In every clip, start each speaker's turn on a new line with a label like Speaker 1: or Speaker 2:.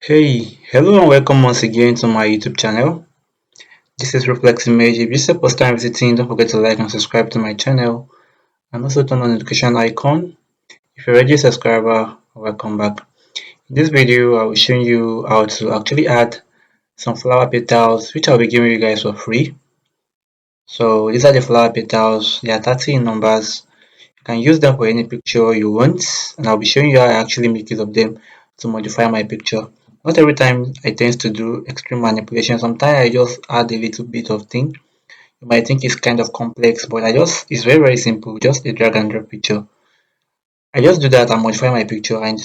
Speaker 1: Hey, hello and welcome once again to my YouTube channel. This is Reflex Image. If this is the first time visiting, don't forget to like and subscribe to my channel and also turn on the notification icon. If you're already a subscriber, welcome back. In this video, I will show you how to actually add some flower petals which I'll be giving you guys for free. So these are the flower petals. They are 30 in numbers. You can use them for any picture you want, and I'll be showing you how I actually make use of them to modify my picture. Not every time I tend to do extreme manipulation. Sometimes I just add a little bit of thing. You might think it's kind of complex, but it's very simple. Just a drag and drop picture. I just do that and modify my picture, and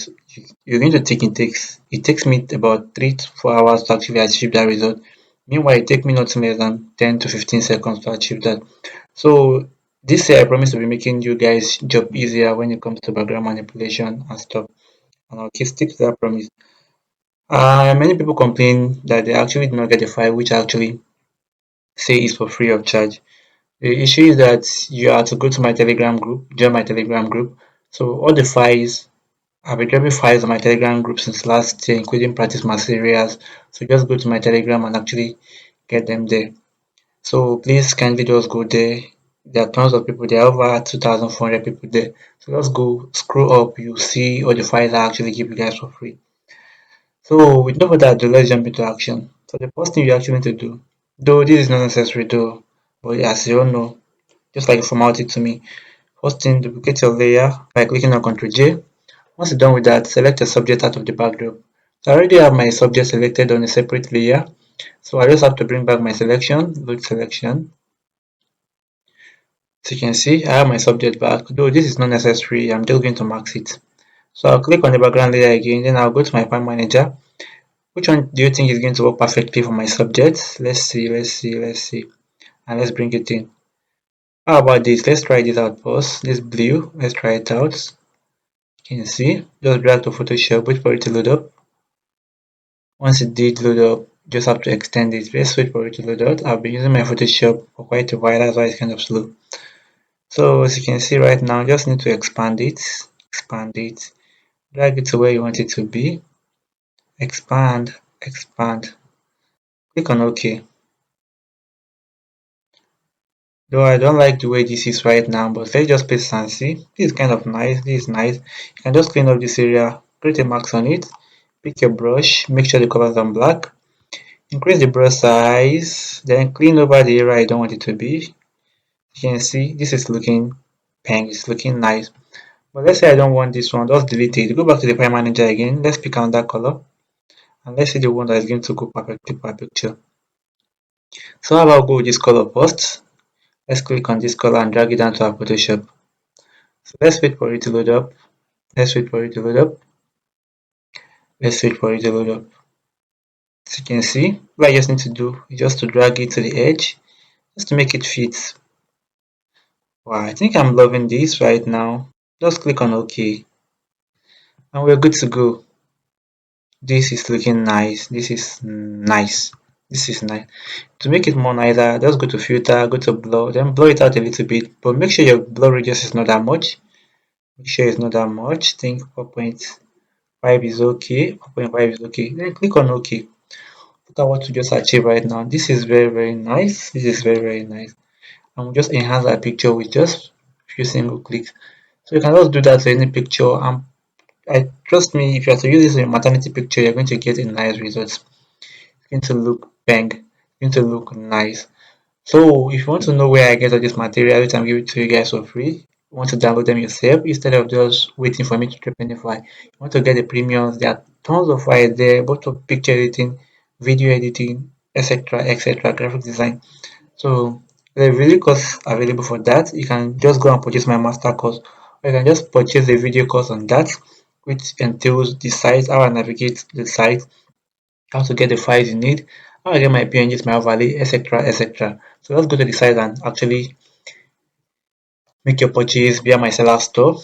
Speaker 1: you're going to think it takes me about 3 to 4 hours to actually achieve that result. Meanwhile, it takes me not less than 10 to 15 seconds to achieve that. So this year I promise to be making you guys job easier when it comes to background manipulation and stuff, and I'll keep stick to that promise. Many people complain that they actually do not get the file which I actually say is for free of charge. The issue is that you have to go to my Telegram group, join my Telegram group. So all the files, I've been dropping files on my Telegram group since last year, including practice materials. So just go to my Telegram and actually get them there. So please kindly just go there. There are tons of people. There are over 2,400 people there. So just go scroll up. You'll see all the files I actually give you guys for free. So with no further ado, let's jump into action. So the first thing you actually need to do, though this is not necessary though, but as you all know, just like a formality to me. First thing, duplicate your layer by clicking on Ctrl J. Once you're done with that, select your subject out of the backdrop. So I already have my subject selected on a separate layer. So I just have to bring back my selection, load selection. So you can see I have my subject back, though this is not necessary, I'm just going to max it. So I'll click on the background layer again, then I'll go to my file manager. Which one do you think is going to work perfectly for my subject? Let's see, and let's bring it in. How about this? Let's try this out first. This blue, let's try it out. You can see, just drag to Photoshop, wait for it to load up. Once it did load up, just have to extend it. Let's wait for it to load out. I've been using my Photoshop for quite a while, that's why it's kind of slow. So as you can see right now, just need to expand it, drag it to where you want it to be, expand, click on OK. Though I don't like the way this is right now, but let's just paste and see. This is kind of nice, this is nice. You can just clean up this area, create a max on it, pick your brush, make sure the colors are black, increase the brush size, then clean over the area I don't want it to be. You can see this is looking pink, it's looking nice. But let's say I don't want this one, just delete it. Go back to the file manager again, let's pick another color, and let's see the one that is going to go perfectly per picture. So how about go with this color first? Let's click on this color and drag it down to our Photoshop. So let's wait for it to load up. Let's wait for it to load up. Let's wait for it to load up. As you can see, what I just need to do is just to drag it to the edge, just to make it fit. Wow, I think I'm loving this right now. Just click on OK, and we're good to go. This is looking nice. This is nice. This is nice. To make it more nicer, just go to filter, go to blur, then blur it out a little bit. But make sure your blur radius is not that much. Make sure it's not that much. Think 4.5 is okay. 4.5 is okay. Then click on OK. Look at what we just achieved right now. This is very nice. This is very nice. And we just enhance our picture with just few single clicks. So you can just do that to any picture. And I trust me, if you have to use this in a maternity picture, you're going to get a nice result. It's going to look bang. It's going to look nice. So if you want to know where I get all this material, which I'm giving to you guys for free, you want to download them yourself instead of just waiting for me to drop any file. You want to get the premiums, there are tons of files there, both for picture editing, video editing, etc., graphic design. So there are really course available for that. You can just go and purchase my master course, or you can just purchase a video course on that, which entails the site, how I navigate the site, how to get the files you need, how I get my PNGs, my overlay, etc. So let's go to the site and actually make your purchase via my seller store.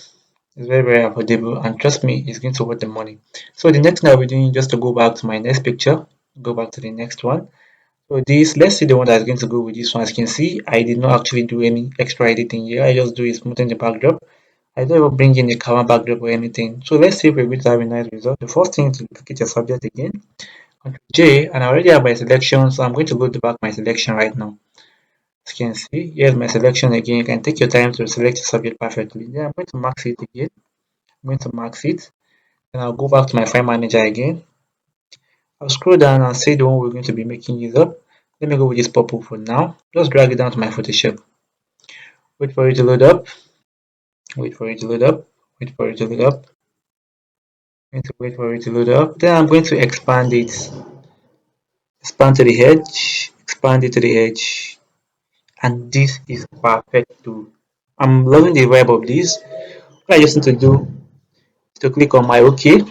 Speaker 1: It's very affordable, and trust me, it's going to worth the money. So the next thing I'll be doing is just to go back to my next picture, go back to the next one. So this, let's see the one that's going to go with this one. As you can see, I did not actually do any extra editing here. I just do is smoothing the backdrop. I don't even bring in a camera backdrop or anything. So let's see if we're going to have a nice result. The first thing is to duplicate your subject again. Ctrl J, and I already have my selection, so I'm going to load back my selection right now. As you can see, here's my selection again. You can take your time to select your subject perfectly. Then I'm going to max it again. I'm going to max it. Then I'll go back to my file manager again. I'll scroll down and say the one we're going to be making use of. Let me go with this purple for now. Just drag it down to my Photoshop. Wait for it to load up. Wait for it to load up. Wait for it to load up. I'm going to wait for it to load up. Then I'm going to expand it. Expand to the edge. Expand it to the edge. And this is perfect too. I'm loving the vibe of this. What I just need to do is to click on my OK.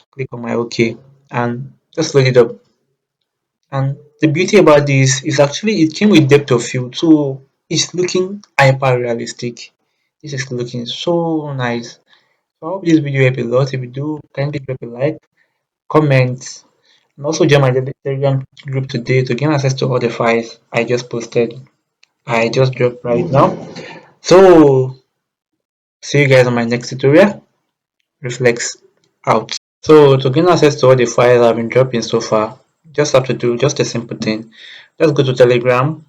Speaker 1: Click on my OK. And just load it up. And the beauty about this is actually it came with depth of field, so it's looking hyper realistic. This is looking so nice. So I hope this video helped a lot. If you do, kindly drop a like, comment, and also join my Telegram group today to gain access to all the files I just posted. I just dropped right now. So see you guys on my next tutorial. Reflex out. So to gain access to all the files I've been dropping so far, just have to do just a simple thing. Just go to Telegram,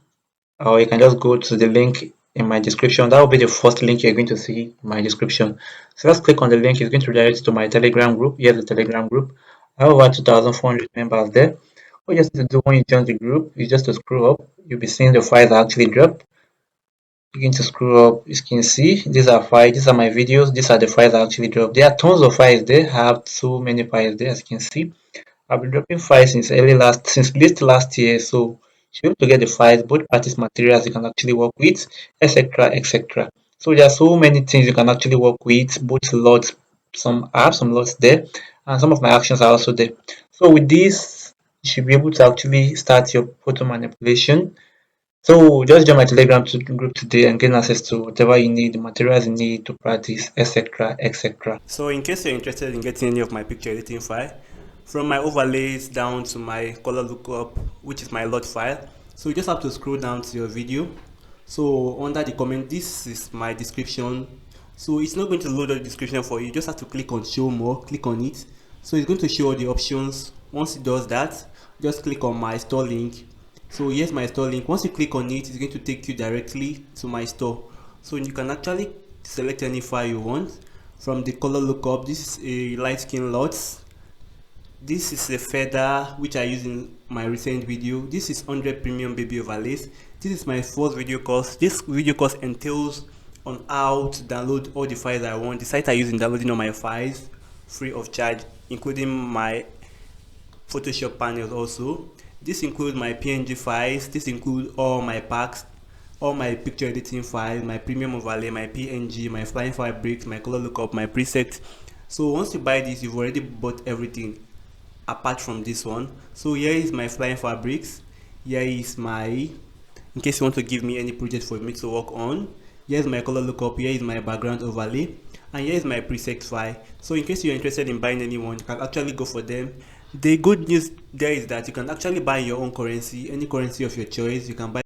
Speaker 1: or you can just go to the link in my description. That will be the first link you're going to see in my description. So just click on the link. It's going to redirect to my Telegram group. Here's the Telegram group. I have over 2,400 members there. What you just need to do when you join the group is just to scroll up. You'll be seeing the files I actually dropped. Begin to scroll up. You can see these are files. These are my videos. These are the files I actually dropped. There are tons of files there. I have so many files there, as you can see. I've been dropping files since late last year, so you should be able to get the files, both practice materials you can actually work with, etc. etc. So there are so many things you can actually work with, both lots, I have some lots there, and some of my actions are also there. So with this, you should be able to actually start your photo manipulation. So just join my Telegram group today and gain access to whatever you need, the materials you need to practice, etc. etc.
Speaker 2: So in case you're interested in getting any of my picture editing file, from my overlays down to my color lookup, which is my lot file, so you just have to scroll down to your video. So under the comment, this is my description. So it's not going to load the description for you. You just have to click on show more, click on it. So it's going to show all the options. Once it does that, just click on my store link. So here's my store link. Once you click on it, it's going to take you directly to my store. So you can actually select any file you want. From the color lookup, this is a light skin LUTs. This is a feather which I use in my recent video. This is 100 premium baby overlays. This is my first video course. This video course entails on how to download all the files I want. The site I use in downloading all my files free of charge, including my Photoshop panels also. This includes my PNG files. This includes all my packs, all my picture editing files, my premium overlay, my PNG, my flying fabrics, my color lookup, my presets. So once you buy this, you've already bought everything apart from this one. So here is my flying fabrics. Here is my, in case you want to give me any project for me to work on. Here's my color lookup. Here is my background overlay, and here is my presets file. So in case you're interested in buying any one, you can actually go for them. The good news there is that you can actually buy your own currency, any currency of your choice. You can buy